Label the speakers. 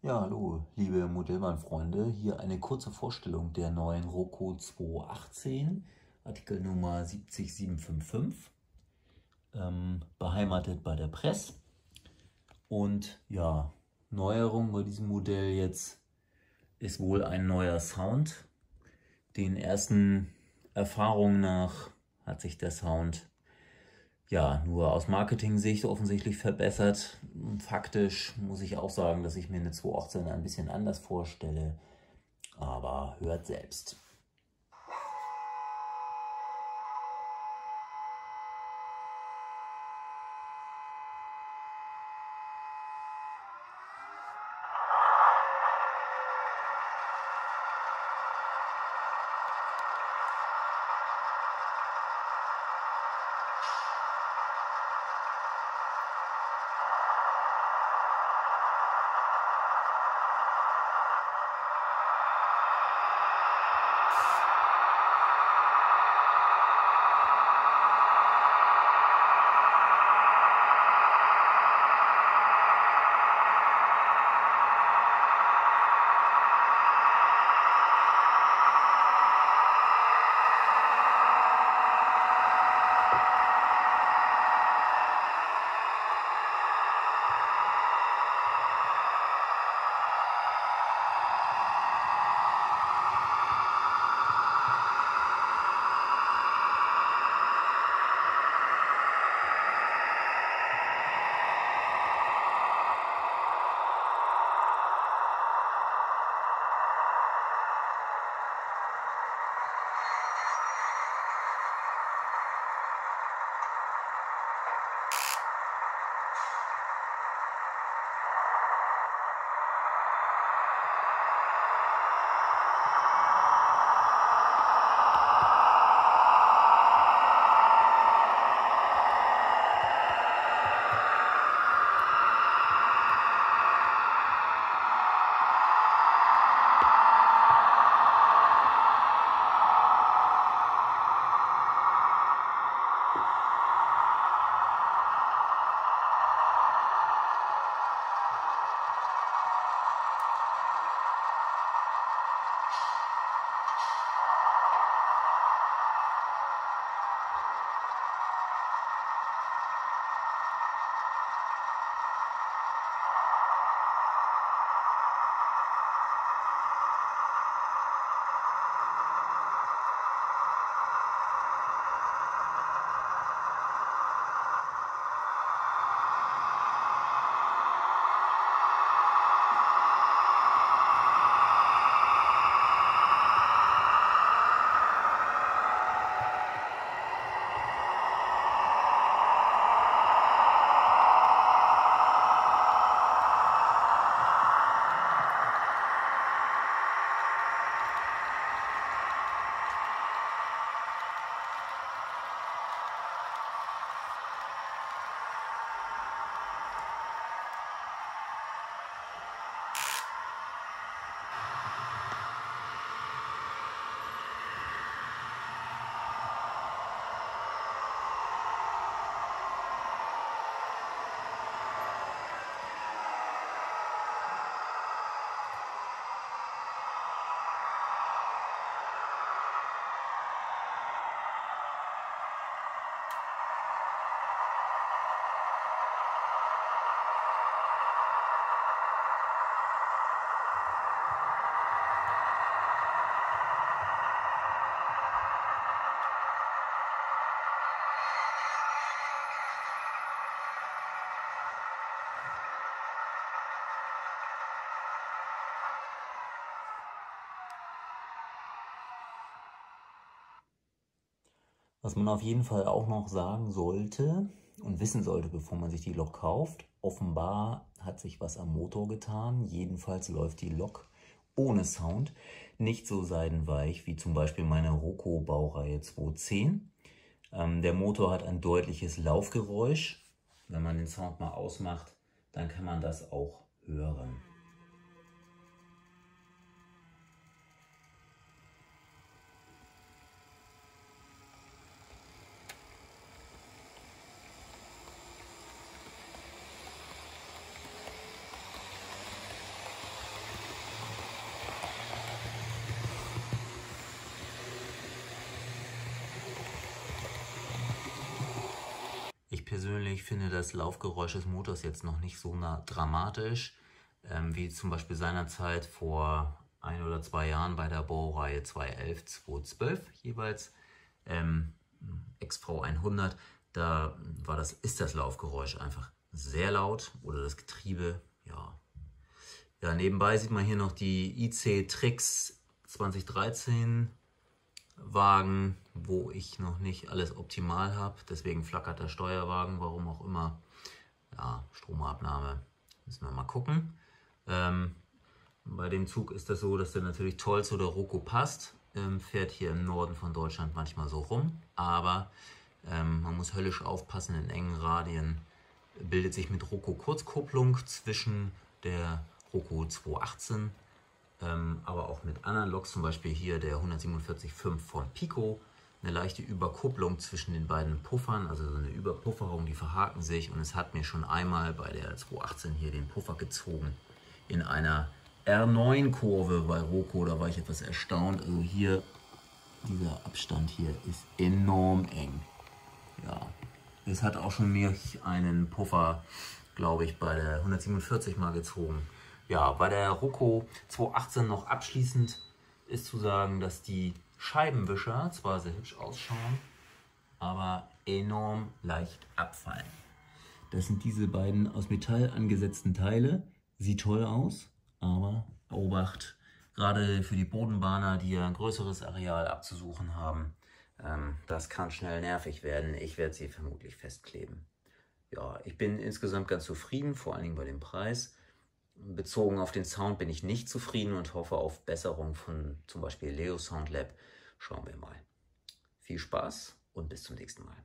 Speaker 1: Ja, hallo, liebe Modellmann-Freunde. Hier eine kurze Vorstellung der neuen Roku 218, Artikel Nummer 70755, beheimatet bei der Press. Und ja, Neuerung bei diesem Modell jetzt ist wohl ein neuer Sound. Den ersten Erfahrungen nach hat sich der Sound ja nur aus Marketing-Sicht offensichtlich verbessert. Faktisch muss ich auch sagen, dass ich mir eine 218 ein bisschen anders vorstelle. Aber hört selbst. Was man auf jeden Fall auch noch sagen sollte und wissen sollte, bevor man sich die Lok kauft, offenbar hat sich was am Motor getan. Jedenfalls läuft die Lok ohne Sound nicht so seidenweich wie zum Beispiel meine Roku Baureihe 210. Der Motor hat ein deutliches Laufgeräusch. Wenn man den Sound mal ausmacht, dann kann man das auch hören. persönlich finde das Laufgeräusch des Motors jetzt noch nicht so dramatisch, wie zum Beispiel seinerzeit vor 1 oder 2 Jahren bei der Baureihe 211, 212 jeweils, XV100. Da ist das Laufgeräusch einfach sehr laut oder das Getriebe, ja. Ja, nebenbei sieht man hier noch die IC Trix 2013 Wagen, wo ich noch nicht alles optimal habe. Deswegen flackert der Steuerwagen, warum auch immer. Ja, Stromabnahme, müssen wir mal gucken. Bei dem Zug ist das so, dass der natürlich toll zu der Roco passt. Fährt hier im Norden von Deutschland manchmal so rum, aber man muss höllisch aufpassen, in engen Radien bildet sich mit Roco Kurzkupplung zwischen der Roco 218, aber auch mit anderen Loks, zum Beispiel hier der 147.5 von Pico, eine leichte Überkupplung zwischen den beiden Puffern, also so eine Überpufferung, die verhaken sich, und es hat mir schon einmal bei der 218 hier den Puffer gezogen in einer R9-Kurve bei Roco. Da war ich etwas erstaunt. Also hier, dieser Abstand hier ist enorm eng. Ja, es hat auch schon mir einen Puffer, glaube ich, bei der 147 mal gezogen. Ja, bei der Roco 218 noch abschließend ist zu sagen, dass die Scheibenwischer zwar sehr hübsch ausschauen, aber enorm leicht abfallen. Das sind diese beiden aus Metall angesetzten Teile. Sieht toll aus, aber Obacht, gerade für die Bodenbahner, die ja ein größeres Areal abzusuchen haben, das kann schnell nervig werden. Ich werde sie vermutlich festkleben. Ja, ich bin insgesamt ganz zufrieden, vor allen Dingen bei dem Preis. Bezogen auf den Sound bin ich nicht zufrieden und hoffe auf Besserung von zum Beispiel Leo Sound Lab. Schauen wir mal. Viel Spaß und bis zum nächsten Mal.